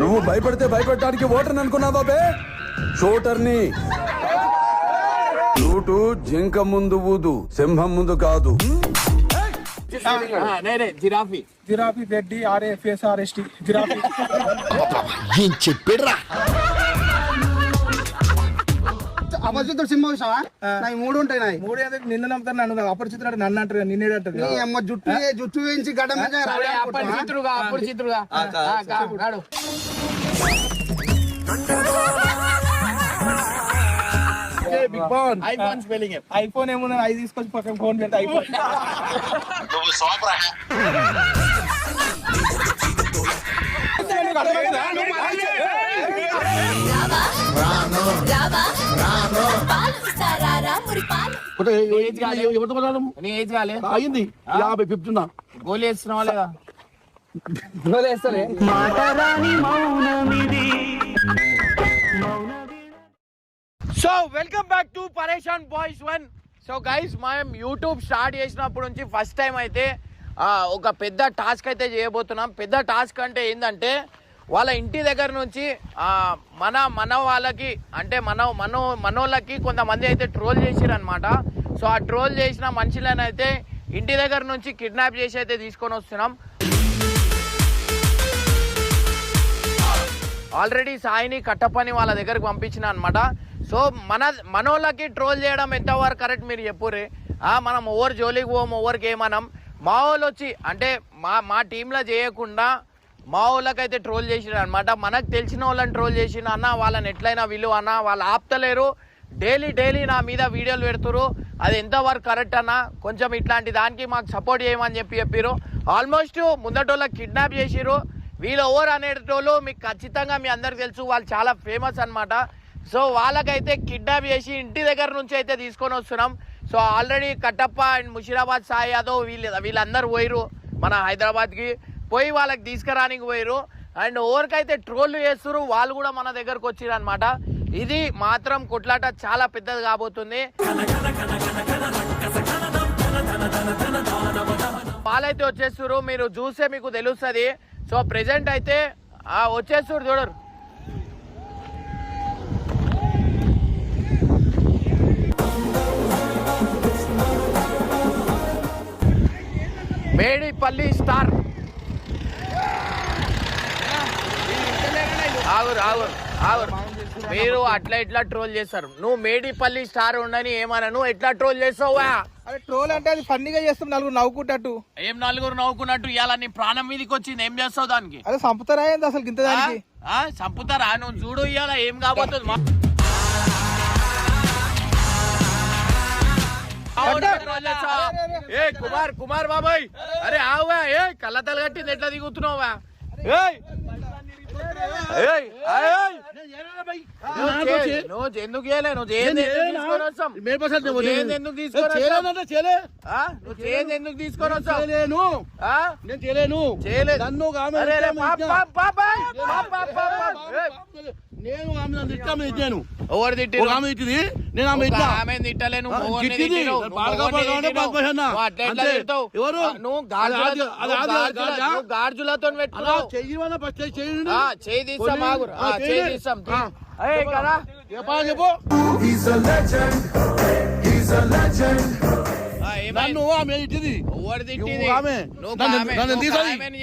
నువ్వు భయపడితే భయపెట్టడానికి ఓటర్ని అనుకున్నావా బే? షూటర్ని. షూటు జింక ముందు ఊదు, సింహం ముందు కాదు. Giraffe giraffe Reddy RFSRST giraffe ఏం చెప్పాడురా? అపరిచితుడు సినిమా చూసావా? నాకు 3 ఉంటాయి. నాయి 3 నిన్న నమ్ముతారు, నన్ను అపరిచితుడు నన్ను అంటారు, నిన్నేటంటారు. అమ్మ జుట్టు వేయించి గడ్డ మీద ఐఫోన్ ఏముంది, ఐదు తీసుకొచ్చి పక్కన ఫోన్ పెడితే ఐఫోన్. అయింది 50 50 గోలీ వేస్తున్నావా లేదా? సో వెల్కమ్ బ్యాక్ టు పరేషాన్ బాయ్స్ 1. సో గైస్, మనం యూట్యూబ్ స్టార్ట్ చేసినప్పటి నుంచి ఫస్ట్ టైం అయితే ఒక పెద్ద టాస్క్ అయితే చేయబోతున్నాం. పెద్ద టాస్క్ అంటే ఏంటంటే, వాళ్ళ ఇంటి దగ్గర నుంచి మన వాళ్ళకి అంటే మనోళ్ళకి కొంతమంది అయితే ట్రోల్ చేసిరు అనమాట. సో ఆ ట్రోల్ చేసిన మనుషులను అయితే ఇంటి దగ్గర నుంచి కిడ్నాప్ చేసి అయితే తీసుకొని వస్తున్నాం. ఆల్రెడీ సాయిని కట్టప్పని వాళ్ళ దగ్గరకు పంపించిన అనమాట. సో మనోళ్ళకి ట్రోల్ చేయడం ఎంతవరకు కరెక్ట్ మీరు చెప్పురే. మనం ఓవర్ జోలికి పోము, ఓవర్కి ఏమనం. మా వాళ్ళు వచ్చి అంటే మా టీంలో చేయకుండా మా వాళ్ళకైతే ట్రోల్ చేసిరు అనమాట. మనకు తెలిసిన వాళ్ళని ట్రోల్ చేసిన అన్న, వాళ్ళని ఎట్లయినా వీళ్ళు అన్న, వాళ్ళు ఆపుతలేరు, డైలీ నా మీద వీడియోలు పెడుతురు, అది ఎంతవరకు కరెక్ట్ అన్న, కొంచెం ఇట్లాంటి దానికి మాకు సపోర్ట్ చేయమని చెప్పారు. ఆల్మోస్ట్ ముందటోళ్ళకి కిడ్నాప్ చేసిరు. వీళ్ళు ఓవర్ అనేటోళ్ళు మీకు ఖచ్చితంగా మీ అందరికి తెలుసు, వాళ్ళు చాలా ఫేమస్ అనమాట. సో వాళ్ళకైతే కిడ్నాప్ చేసి ఇంటి దగ్గర నుంచి అయితే తీసుకొని వస్తున్నాం. So already Kattappa and Musheerabad Sai Yadav వీళ్ళందరూ పోయిరు మన హైదరాబాద్కి, పోయి వాళ్ళకి తీసుకురానికి పోయిరు. అండ్ ఓవర్కైతే ట్రోల్ చేస్తున్నారు, వాళ్ళు కూడా మన దగ్గరకు వచ్చిరు అనమాట. ఇది మాత్రం కొట్లాట చాలా పెద్దది కాబోతుంది. వాళ్ళైతే వచ్చేస్తారు, మీరు చూస్తే మీకు తెలుస్తుంది. సో ప్రెజెంట్ అయితే వచ్చేస్తారు చూడరు. మేడిపల్లి స్టార్ ఆగురు మీరు అట్లా ఇట్లా ట్రోల్ చేస్తారు. నువ్వు మేడిపల్లి స్టార్ ఉండని ఏమన్నా, నువ్వు ఎట్లా ట్రోల్ చేస్తావా? అరే ట్రోల్ అంటే అది ఫన్నీగా చేస్తాం, నలుగురు నవ్వుకుంటట్టు. ఏం నలుగురు నవ్వుకున్నట్టు? ఇవాళ నీ ప్రాణం మీదకి వచ్చింది, ఏం చేస్తావు దానికి? అదే చంపుతారా ఏంది అసలు ఇంత దానికి? చంపుతారా? నువ్వు చూడు ఇవాళ ఏం కాబోతుంది. కుమార్ బాబాయ్, అరే ఆవుగా ఏ కళ్ళతలు కట్టింది, ఎట్లా దిగుతున్నావా? ఎందుకు చేయలే? నువ్వు చేయండి ఎందుకు తీసుకొని వస్తావు? నేను ఎవరు తిట్టిరు? నేను ఆమె తిట్టలేను. నువ్వు గార్జులతో పెట్టుకున్నావు. చేయి తీస్తాం, ఆగురు చేయి తీస్తాం కదా.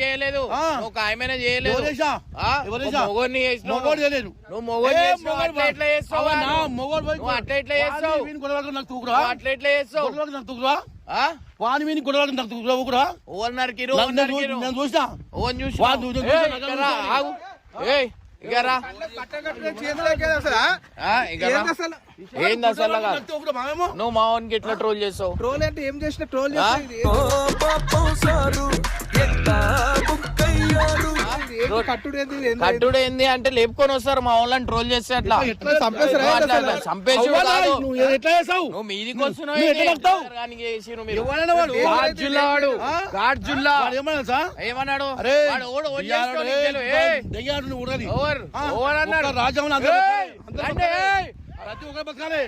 చేయలేదు, నువ్వు ఆమెనే చేయలేదు. మొగోడిని చేసినావు, నువ్వు మొగోడు చేసినావు. అట్లా ఎట్లా చేస్తావు? అట్లా ఎట్లా చేస్తావు? అట్లా ఎట్లా చేస్తావు? వాని మీద గొడవలకు నాకు కూడా ఓవర్ నరికిరు, నేను చూసా. ఏంది అసలు? నువ్వు మా వానికి ఎట్లా ట్రోల్ చేస్తావు? ట్రోల్ అంటే ఏం చేసిన ట్రోల్ కట్టుడు ఏంది అంటే లేపుకొని వస్తారు మా వాళ్ళని ట్రోల్ చేస్తే. అట్లా చంపేసి నువ్వు మీదికి వస్తున్నావు. ఏమన్నాడు? ప్రతి ఒక్కరు బతకాలి.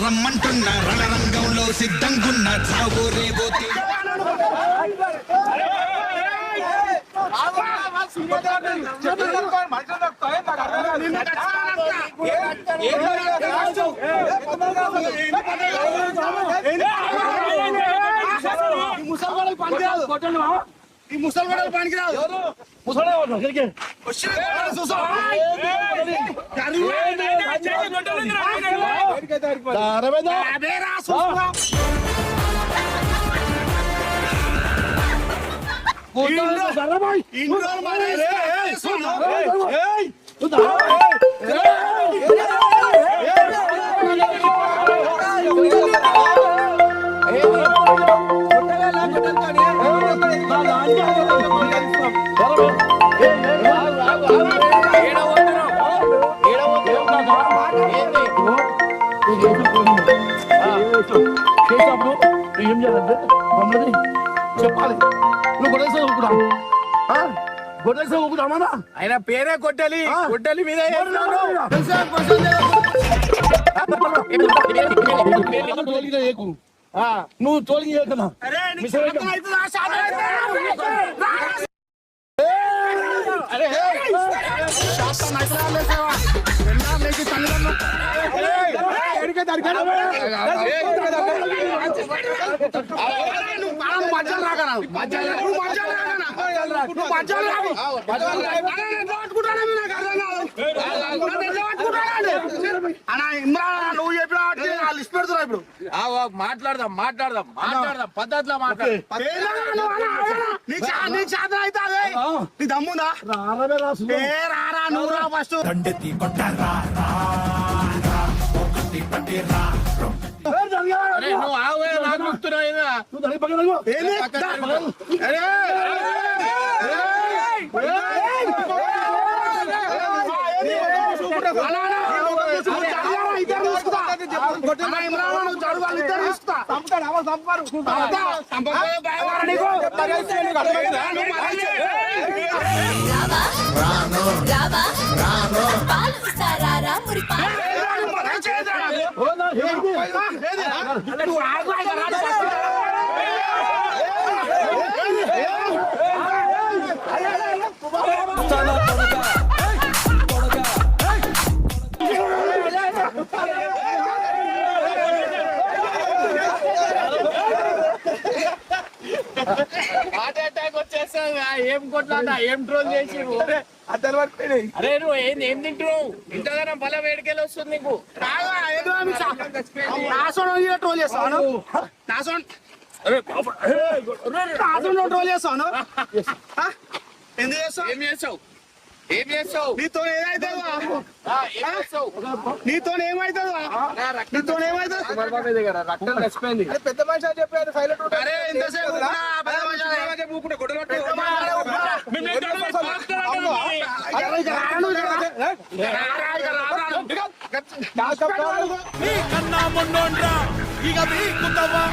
రమ్మంటున్న రణరంగంలో సిద్ధంగున్న చావు రేబోతి ఈ ముసలి గొడవలు పనికి రాదు ఏం చేయాలంటే మమ్మల్ని చెప్పాలి. నువ్వు గొడవ ఊపుదా, గొడవ ఊపుదామా? ఆయన పేరే కొట్టాలి, కొట్టాలి మీద నువ్వు తోలికి కదా నువ్వు చెప్పిన లిస్ట్ పెడుతున్నా ఇప్పుడు మాట్లాడదాం మాట్లాడదాం మాట్లాడదాం పద్ధతిలో మాట్లాడు. నీ చేత అయితే అదే నీ దమ్ముందా రారా నువ్వు రా ఫస్ట్ దండెత్తి కొట్టారా ఒకటి పట్టిరా అరే నువ్వు ఆవే నాకు చూస్తున్నావు ఏదా? నువ్వు దాని పక్కన నడువు. హార్ట్ అటాక్ వచ్చేస్తావు. ఏం కొట్లాట, ఏం ట్రోల్ చేసి అరే నువ్వు ఏం తింటున్నావు? ఇంతగానో బలం వేడికెళ్ళి వస్తుంది నీకు. ట్రోల్ చేస్తాను ట్రోల్ చేస్తాను ఎందుకు చేస్తావు ఏం చేస్తావు? ఏం చేస్తావు? నీతో ఏదైతుందా ఏం చేస్తావు? నీతో ఏమైతుందా నీతో ఏమైతుంది రక్తం కలిసిపోయింది. పెద్ద మనిషి అని చెప్పి సైలెంట్ అరే ఇంతసేపు పెద్ద కన్నా మొన్నోండ్రా ఇక మీకుతావా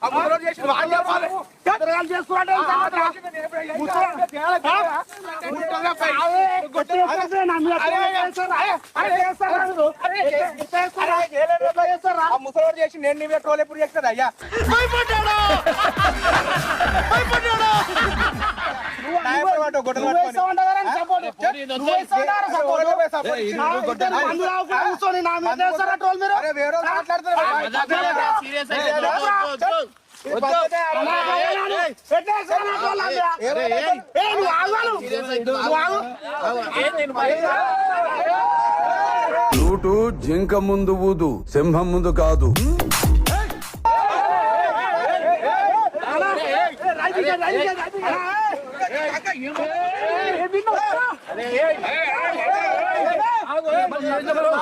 ఆ ముసలోడు చేసిండు, వాళ్ళు చెప్పాలి. ఎదరగాలు చేసుకున్నాడు ఈ సంగతి. ఆ ముసలోడు చేసి నేను నీ ట్రోల్ ఎప్పుడు చేస్తాడు అయ్యా? గొడ్డలు పట్టుకొని. అరే వేరే వాళ్ళు మాట్లాడుతున్నారు. సీరియస్ అయితే ఫ్లూటు జింక ముందు ఊదు, సింహం ముందు కాదు.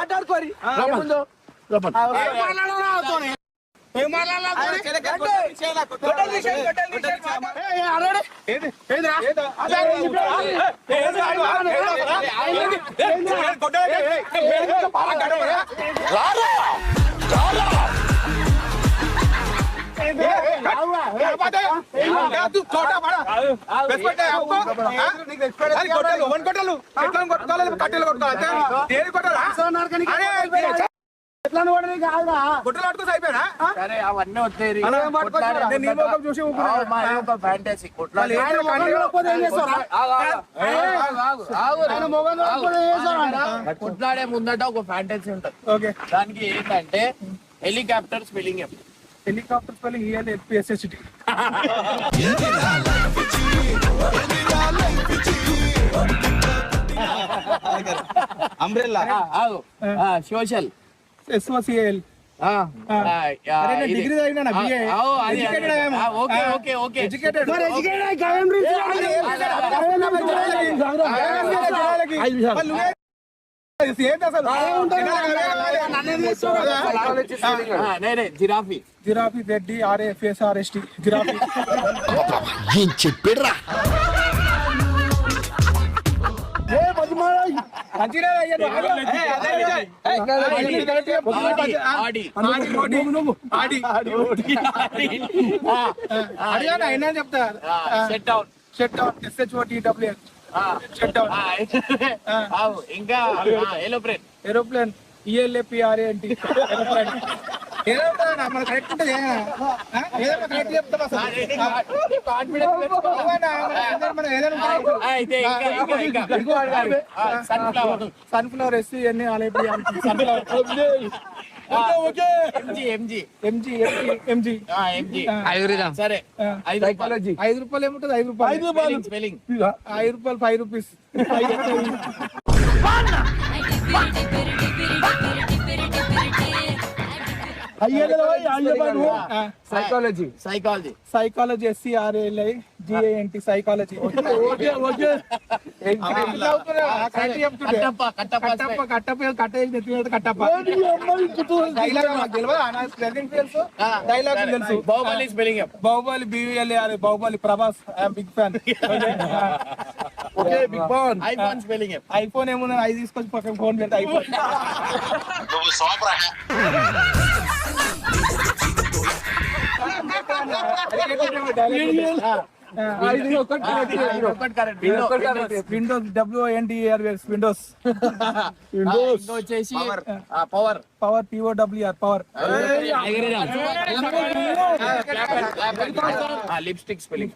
మాట్లాడుకోరి. ఏం మాట్లాడాలి? గొడ్డలు తీసేయండి, గొడ్డలు తీసేయండి. కట్టెలు గొడ్డలు పట్టుకొని అయిపోయినా? సరే అవన్నీ వచ్చేది చూసి ఫ్యాంటసీ కొట్లాడే ముందట ఒక ఫ్యాంటసీ ఉంటది. ఓకే. దానికి ఏంటంటే helicopter spelling helicopter spelling ELPSHT. Umbrella. Social SOCAL. Degree చదివినా BA. Okay okay okay educated. Giraffe giraffe ZD RAFSRST giraffe. ఏం చెప్పాడురా? అయినా చెప్తా. Set down shut down SHOTWN. Shut down. ఇంకా ఏరోప్లేన్ ఏరోప్లేన్ ELAPRANT. ఏరోప్లేన్ మన correct ఉంటుంది. ఏదైనా correct చెప్తాం అసలు. అయితే సన్ఫ్లవర్ సన్ఫ్లవర్ SCNALAP. MG. సరే ₹5 ఏముంటుంది? ₹5. Spelling ₹5 psychology. Psychology psychology SCRALIGANT psychology. Dialogue తెలుసు. Baahubali spelling Baahubali BULAR. Baahubali Prabhas. I'm big fan. Okay big బాన్. ఐఫోన్ స్పెల్లింగ్ ఐఫోన్ ఏముంది? ఐదు తీసుకొచ్చి పక్కన ఫోన్ పెడితే ఐఫోన్. Windows WONDERS Windows. వచ్చేసి power POWR power. Lipstick spelling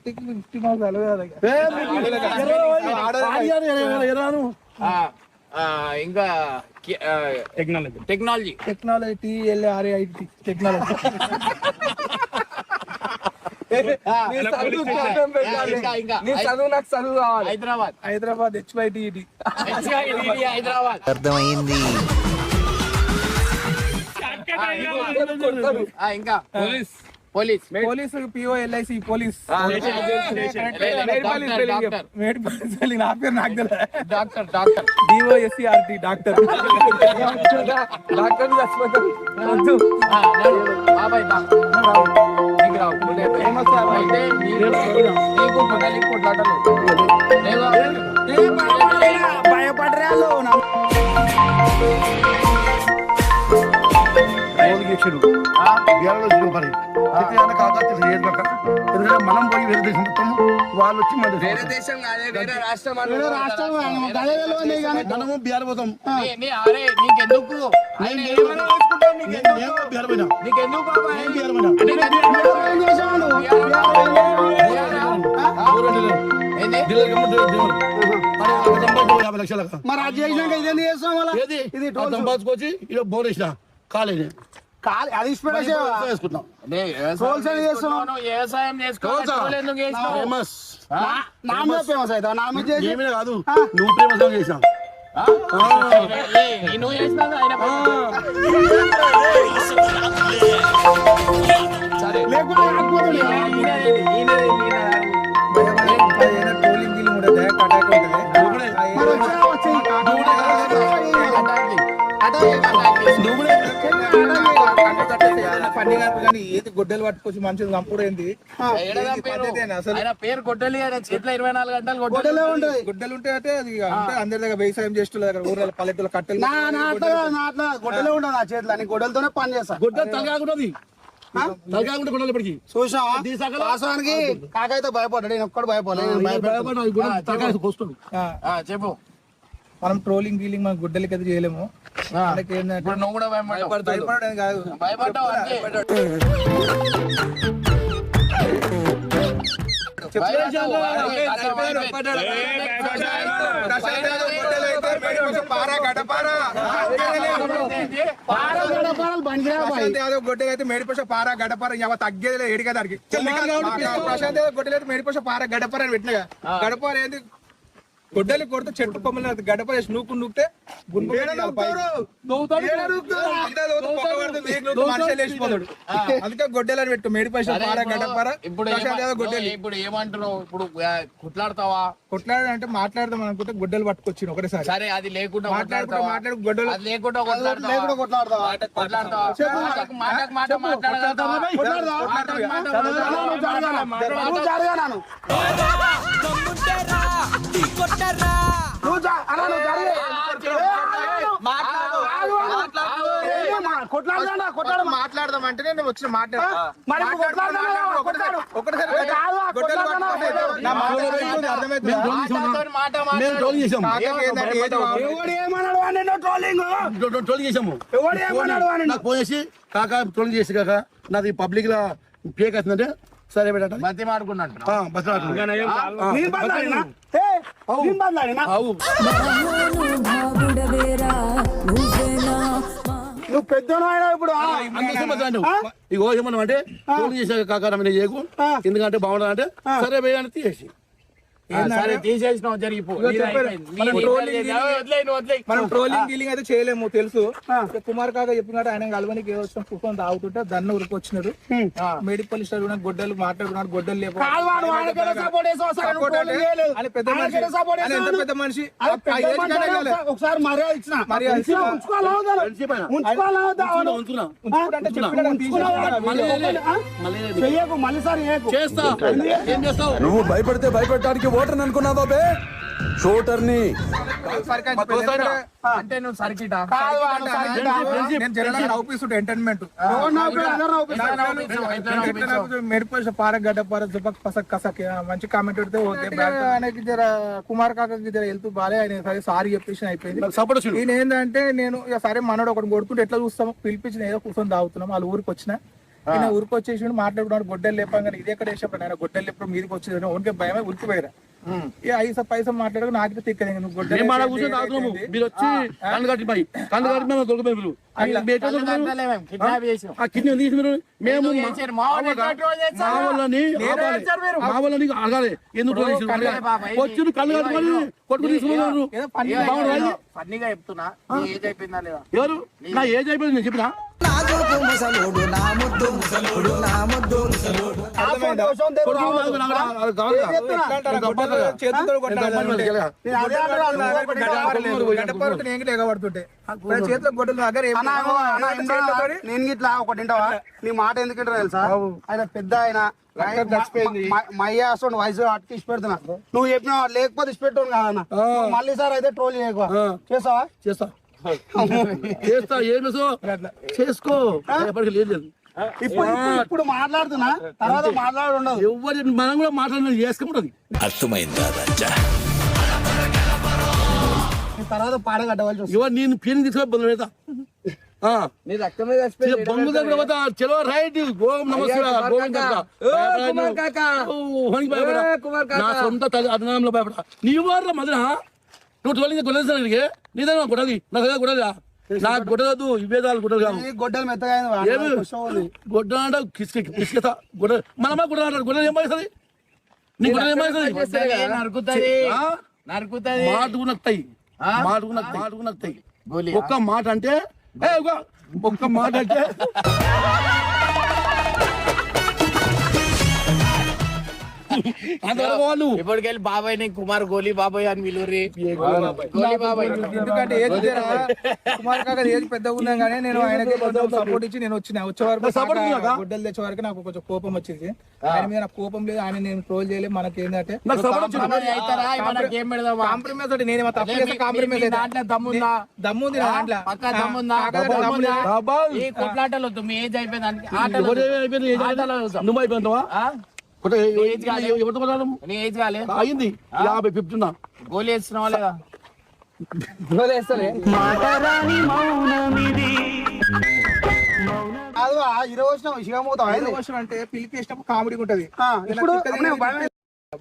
ఇంకా technology TLRAIT technology. Hyderabad HYDED. Hyderabad అర్థమైంది. ఇంకా పోలీస్ పోలీస్ POLIC పోలీస్. నా పేరు నాకు తెలియదు. Doctor DOSCRT doctor. బాబాయ్ అయితే నీకు కొట్లాడలేదు. భయపడరా చేసాడు బీఆర్లో మరి ఎందుకంటే మనం పోయి వేరే దేశం మొత్తం వాళ్ళు వచ్చి మన వేరే దేశం కాదే, వేరే రాష్ట్రం అన్నాడు. వేరే రాష్ట్రం గదే తెలియదు కానీ మనము బీఆర్ పోతాం అరే నీకెందుకు ఆయన ఏమైనా వేసుకుంటావు, నీకెందుకు? బీఆర్ పోయినా నీకెందుకు బాబా? బీఆర్ పోయినా ఏం చేసావు నువ్వు? ఏంది? 50 లక్షల మరి అది చేసినాక ఇదేంది చేస్తాం మళ్ళా? ఇది టోల్ సంపాదించుకొచ్చి ఇక బోర్ వేసిన కాలేజీ అది ఇష్టపడేసేవా? వేసుకుంటాం నే, టోల్స్ అని చేస్తున్నావు? నువ్వు వ్యవసాయం చేసుకోవాలి, టోల్ ఎందుకు చేసినావు? ఫేమస్ నా మీద ఫేమస్ అవుతావు నా మీద చేసి ఏమైనా కాదు నువ్వు ప్రేమ చేసాం నువ్వు చేసినావు ఆయన సరే లేకుండా ఆగిపోతుంది. ట్రోలింగ్ గిల్లింగ్ ఉంటుంది కటాక్ ఉంటుంది మరి వచ్చినా వచ్చేయి. పండుగ కానీ ఏది గొడ్డలు పట్టుకొచ్చి మనుషులు చంపుడు ఏంది అసలు ఆయన పేరు కొట్టలి, ఆయన చేతిలో 24 గంటలు కొట్టలి. గొడ్డలే ఉంటుంది. గొడ్డలు ఉంటే అంటే అది అంటే అందరి దగ్గర వ్యవసాయం చేస్తున్న దగ్గర ఊర్ల పల్లెటూరు కట్టెలు నా అట్లా గొడ్డలే ఉండదు నా చేతిలో నీ గొడ్డలతోనే పని చేస్తా. గుడ్డ తలకాకుంటుంది తలకాకుంటే గుడ్డలు ఇప్పటికి చూసావా వాస్తవానికి కాకైతే భయపడ్డాడు నేను ఒక్కడు భయపడలేదు. తలకాయ పోస్తుంది చెప్పు. మనం ట్రోలింగ్ గీలింగ్ మనం గుడ్డలకి అయితే చేయలేము. మనకి ఏంటంటే ఇప్పుడు నువ్వు కూడా భయపడ్డావు. భయపడడం కాదు భయపడ్డావు అంతే. గొడ్డలు అయితే మేడిపోస పార గడపార తగ్గేది ఏడిగా దానికి ప్రశాంత్ గొడ్డలు అయితే మేడిపోస పార గడపార అని పెట్టినగా గడపార ఏంది గొడ్డలి కొడితే చెట్టు కొమ్మలు గడప చేసి నూకితే అందుకే గొడ్డలు అని పెట్టు మేడిపోస పార గడపార గొడ్డలి. ఇప్పుడు ఏమంటున్నావు? ఇప్పుడు కుట్లాడతావా? కొట్లాడంటే మాట్లాడదాం అనుకుంటే గొడ్డలు పట్టుకొచ్చి ఒకటేసారి సరే అది లేకుండా మాట్లాడు గొడ్డలు అది లేకుండా కొట్లాడతావా? కొట్లాడతావా? కొట్లాడతావా? మాట మాట్లాడతావా? నువ్వు జరగా నాను. నువ్వు జా- అన్నా, నువ్వు జరగ. కొట్లాడదా కొట్లాడ మాట్లాడదాం అంటే నేను వచ్చిన మరి ఇప్పుడు కొట్లాడదామా? కొట్లాడు. కాదు, ఆ కొట్లాడదామా? మేము ట్రోల్ చేసాము ఎవడు ఏమన్నాడు అని నిన్ను ట్రోలింగ్? ట్రోల్ చేసాము ఎవడు ఏమన్నాడు అని నిన్ను? నాకు ఫోన్ చేసి కాక ట్రోల్ చేసి కాక నాది పబ్లిక్ లా ఫేక్ అవుతుందంటే సరే పెట్ట బతి మాడుకున్నట్టు బస్ నేను బదలాడినా? ఏ, నేను బదలాడినా? నువ్వు పెద్దను అయినా ఇప్పుడు ఇగో ఏమన్నా అంటే ట్రోల్ చేసాక కాక నేను చేయకు ఎందుకంటే బాగుండదు అంటే సరే వేయని తీసేసి సరే తీసేసినావు జరిగిపో. మనం ట్రోలింగ్ డీలింగ్ అయితే చేయలేము తెలుసు. కుమార్ కాక చెప్పినట్టు ఆయన కలవనికి వచ్చిన కుక్కం తాగుతుంటే దన్న ఉరికి వచ్చినారు. మేడిపల్లి స్టార్ గొడ్డలు మాట్లాడుకున్నాడు గొడ్డలు లేవు కాదు, వాడు వాడికైనా support చేసావు, అసలు నువ్వు ట్రోలింగ్ చేయలేదు. అని పెద్ద మనిషి వాడికైనా support ఆయన ఎంత చేసావు. పెద్ద మనిషి అది పెద్ద మనిషి అయినా ఒకసారి మర్యాద ఇచ్చిన. మర్యాద ఇచ్చిన. ఉంచుకోవాలా వద్దా? ఉంచుకోవాలా వద్దా? ఉంచుకుంటే చెప్పినా చెయ్యకు మళ్ళీ సార్ చేయకు. చేస్తా ఏం చేస్తావు నువ్వు భయపడితే భయపెట్టడానికి ఓటర్ అనుకున్నావా బే? షూటర్ని అంటే నువ్వు సర్కిటా? కాదు, వాడు సరిగ్గా నేను జనరల్ అవుపిస్తుంటే ఎంటర్టైన్మెంట్ ఎవరు నవ్వుతారు? అందరూ నవ్వుతారు. మెడిపోయి పార గడ్డ పార జపక్ పసక్ కసక్ మంచి కామెంట్ పెడితే ఓకే. ఆయనకి జర కుమార్ కాకకి జర వెళ్తూ బాలే ఆయన సరే సారీ చెప్పేసి అయిపోయింది. సపోర్ట్ ఈయన ఏంటంటే నేను ఇక సరే మనోడు ఒకటి కొడుకుంటే ఎట్లా చూస్తాము పిలిపించిన ఏదో కూర్చొని తాగుతున్నాం. వాళ్ళ ఊరికి వచ్చిన ఈయన ఊరికి వచ్చేసి మాట్లాడుకున్నాడు గొడ్డలు లేపంగా ఇది ఎక్కడ వేసేప్పుడు ఆయన గొడ్డలు లేపడం మీదకి వచ్చేది ఓన్కే భయమే ఉరికిపోయారా ఇక ఐసా పైసా మాట్లాడుకు నాకు తిక్కదు నువ్వు గొడ్డలు మీరు వచ్చి కళ్ళు కట్టి పోయి కళ్ళు కట్టి మేము దొరికిపోయి మీరు ఆ కిడ్నీ తీసి మీరు మేము మా వాళ్ళని అడగాలి ఎందుకు వచ్చి కళ్ళు కట్టుకొని కొట్టుకు తీసుకున్నారు ఫన్నీగా చెప్తున్నా ఏజ్ అయిపోయిందా లేదా? ఎవరు నా ఏజ్ అయిపోయింది నేను చెప్పినా ఎగబడుతుంటే చేతిలో గొడ్డలు దగ్గర నేను ఇట్లా ఒకటి వింటావా? నీ మాట ఎందుకు వింటారా తెలుసా? ఆయన పెద్ద ఆయన మయ్యాసోడు వయసు అట్కి ఇచ్చి పెడుతున్నా. నువ్వు చెప్పినా లేకపోతే ఇచ్చి పెట్టాను కాదన్న. మళ్ళీ సార్ అయితే ట్రోల్ చేయకు. చేస్తావా? చేస్తా చేస్తా ఏం చేసుకో ఎప్పటికీ లేదు ఇప్పుడు మాట్లాడుతున్నా తర్వాత మాట్లాడు ఉండదు. ఎవరి మనం కూడా మాట్లాడిన చేసుకుంటుంది. అర్థమైందా రాజా? తర్వాత పాడగట్టవలసి వస్తుంది. ఇవాళ నేను పేరు తీసుకొని బంధు పెడతా బంధు దగ్గర పోతా. చలో రైట్. ఓం నమస్కారం గోవింద నా సొంత తల్లి అదనంలో భయపడ నీ వారు మదన నువ్వు తొలగి కొనేసాను నీదే కొట్టది నాకు కొట్టదా నాకు కొట్టదు విభేదాలు కొట్టదు కాదు. ఈ గొడ్డలు మెత్తగా గొడ్డ అంటే కిస్కెతా గొడ్డ మనమా గొడ్డ అంటారు. గొడ్డలు ఏం పడుతుంది నీ గొడ్డలు ఏం పడుతుంది? మాటకు నక్తాయి మాటకు నక్తాయి. ఒక్క మాట అంటే ఒక్క మాట అంటే అంతవరకు వాళ్ళు ఇప్పటికెళ్ళి బాబాయ్ ని కుమార్ గోలీ బాబాయ్ అని పిలువురి. గోలీ బాబాయ్ ఎందుకంటే ఏజ్ కుమార్ కాక ఏజ్ పెద్దగా ఉన్నా కానీ నేను ఆయనకి సపోర్ట్ ఇచ్చి నేను వచ్చే వరకు గుడ్డలు తెచ్చే వరకు నాకు కొంచెం కోపం వచ్చింది. ఆయన మీద నాకు కోపం లేదు. ఆయన నేను ట్రోల్ చేయలేదు. మనకి ఏంటంటే కాంప్రమైజ్ అంటే నేను తప్పు చేస్తే కాంప్రమైజ్ దమ్ముంది నా దాంట్లో కొట్లాటలు వద్దు. మీ ఏజ్ అయిపోయింది. నువ్వు అయిపోయిందావా అయింది 50-50 గోలీ వేస్తున్నావా లేదా? అంటే పిలిపేసినప్పుడు కామెడీ ఉంటది.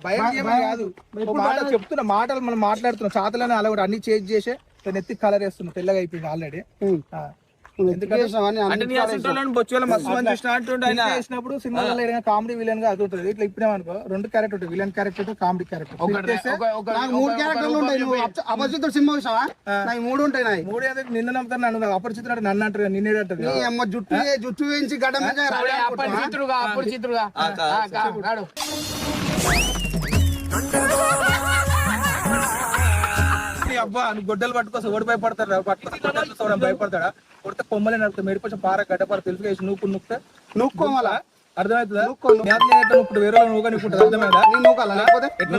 భయం ఏమీ కాదు. మాట చెప్తున్నా మాటలు మనం మాట్లాడుతున్నాం. చాతలని అలా కూడా అన్ని చేంజ్ చేసి నెత్తి కలర్ వేస్తున్నాం. తెల్లగా అయిపోయింది ఆల్రెడీ. చేసినప్పుడు సినిమాలో కామెడీ విలన్ గా అదుతుంది. ఇట్లా ఇప్పుడే అనుకో 2 క్యారెక్టర్ ఉంటుంది. విలన్ క్యారెక్టర్ కామెడీ క్యారెక్టర్ 3 క్యారెక్టర్లు ఉంటాయి. అపరిచితుడు సినిమా చూసావా? 3 ఉంటాయి. 3 నిన్న నమ్ముతాను. నన్ను అపరిచితుడు నన్ను అంటారు. నిన్నే అంటారు. జుట్టు వేయించి గడ్డ అబ్బా నువ్వు గొడ్డలు పట్టుకోసం ఓడి భయపడతాడు. పట్టుకోవడం భయపడతాడా? కొడితే కొమ్మలే నడుపుతా. మెడిపోయి పార గడ్డపార తెలుసు నూక్కుంటే నూక్కోవాలా? అర్థమవుతుందా? ఇప్పుడు వేరే నూక నూకుంటుంది. అర్థమైందా? లేకపోతే ఎట్లా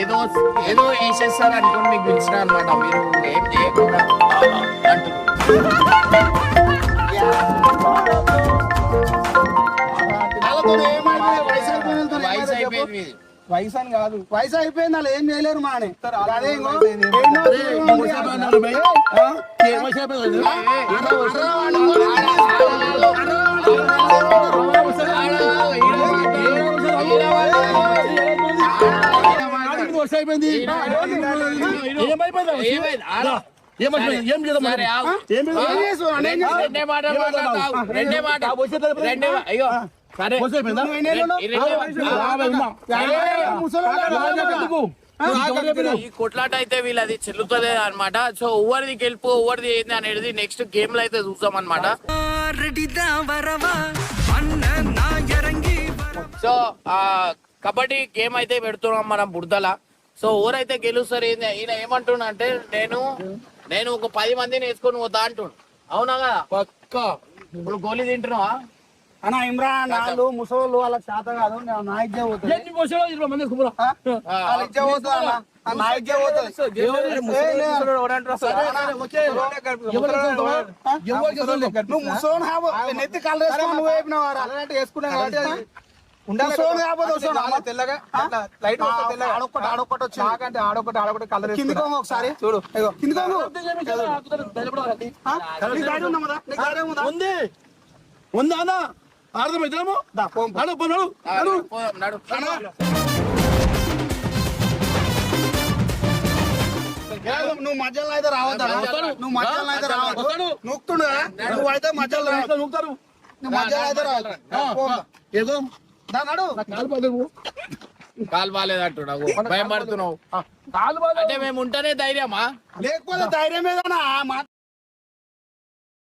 ఏదో ఏదో వేసేస్తారు అనుకోండి. మీకు పిలిచిన అనమాట. మీరు ఏం చేయకుండా అంటున్నారు. వయసు అని కాదు. వయసు అయిపోయింది. అలా ఏం చేయలేరు మా అని. ఈ కొట్లాట అయితే వీళ్ళది చెల్లుతుంది అనమాట. సో ఎవరిది గెలుపు ఎవరిది ఏంది అనేది నెక్స్ట్ గేమ్ లో అయితే చూద్దాం అనమాట. సో కబడ్డీ గేమ్ అయితే పెడుతున్నాం మనం బుడదల. సో ఎవరైతే గెలుస్తారు ఏంది ఈయన ఏమంటున్నా అంటే నేను ఒక 10 మందిని వేసుకొని పోతా అంటుండు. అవునా కదా? పక్క ఇప్పుడు గోలీ తింటున్నావా అన్న? ఇమ్రాన్ వాళ్ళు ముసలోళ్ళు వాళ్ళ శాత కాదు. నా ఇచ్చే పోతుంది. నువ్వు ముసలోని నెత్తి కళ్ళు వేసుకున్నావు కాబట్టి తెల్లగా లైట్ ఆడొక్కటి వచ్చి ఆడొకటి కలర్ ఒకసారి చూడు. ఉంది ఉందా అన్న? అర్థమైతేమో నువ్వు మధ్యలో అయితే రావద్దా? నువ్వు మధ్యలో అయితే రావద్దు. నూకుతుండు నువ్వు అయితే మధ్యలో నూకుతారు. నువ్వు మధ్యలో అయితే రావద్దు. ఏదో కాలు బాగాలేదంటున్నావు. భయం పడుతున్నావు అంటే మేము ఉంటేనే ధైర్యమా? లేకపోతే ధైర్యం ఏదన్నా